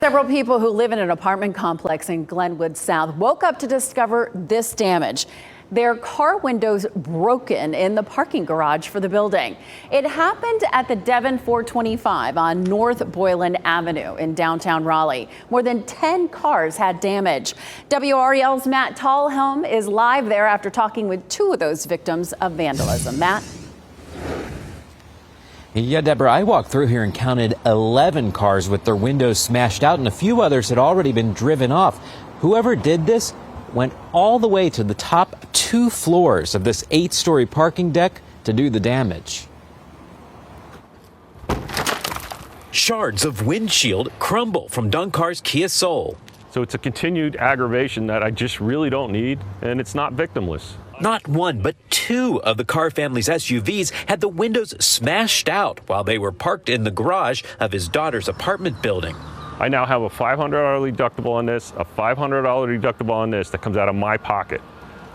Several people who live in an apartment complex in Glenwood South woke up to discover this damage. Their car windows broken in the parking garage for the building. It happened at the Devon 425 on North Boylan Avenue in downtown Raleigh. More than 10 cars had damage. WREL's Matt Tallhelm is live there after talking with two of those victims of vandalism. Matt? Yeah, Deborah, I walked through here and counted 11 cars with their windows smashed out, and a few others had already been driven off. Whoever did this went all the way to the top 2 floors of this 8-story parking deck to do the damage. Shards of windshield crumble from Dunkar's Kia Soul. So it's a continued aggravation that I just really don't need, and it's not victimless. Not one, but 2 of the car family's SUVs had the windows smashed out while they were parked in the garage of his daughter's apartment building. I now have a $500 deductible on this, a $500 deductible on this that comes out of my pocket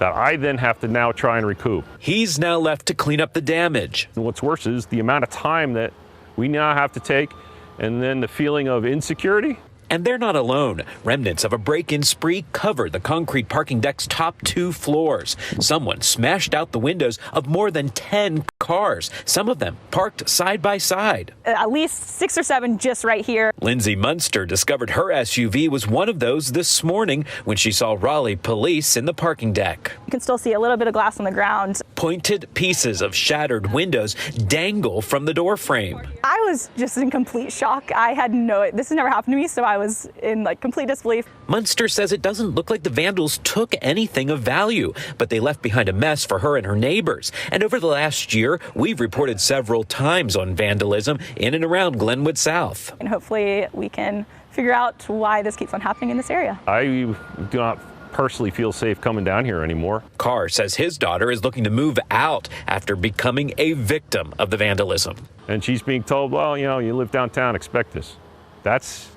that I then have to now try and recoup. He's now left to clean up the damage. And what's worse is the amount of time that we now have to take, and then the feeling of insecurity. And they're not alone. Remnants of a break-in spree covered the concrete parking deck's top 2 floors. Someone smashed out the windows of more than 10 cars, some of them parked side by side. At least 6 or 7 just right here. Lindsay Munster discovered her SUV was one of those this morning when she saw Raleigh police in the parking deck. You can still see a little bit of glass on the ground. Pointed pieces of shattered windows dangle from the door frame. I was just in complete shock. This has never happened to me, so I was in complete disbelief. Munster says it doesn't look like the vandals took anything of value, but they left behind a mess for her and her neighbors. And over the last year, we've reported several times on vandalism in and around Glenwood South. And hopefully we can figure out why this keeps on happening in this area. I do not personally feel safe coming down here anymore. Carr says his daughter is looking to move out after becoming a victim of the vandalism. And she's being told, well, you live downtown, expect this. That's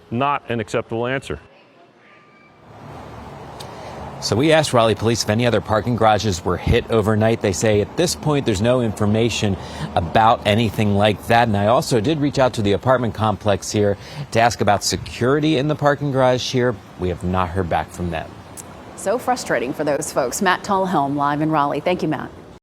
not an acceptable answer. So we asked Raleigh police if any other parking garages were hit overnight. They say at this point there's no information about anything like that. And I also did reach out to the apartment complex here to ask about security in the parking garage here. We have not heard back from them. So frustrating for those folks. Matt Tallhelm live in Raleigh. Thank you, Matt.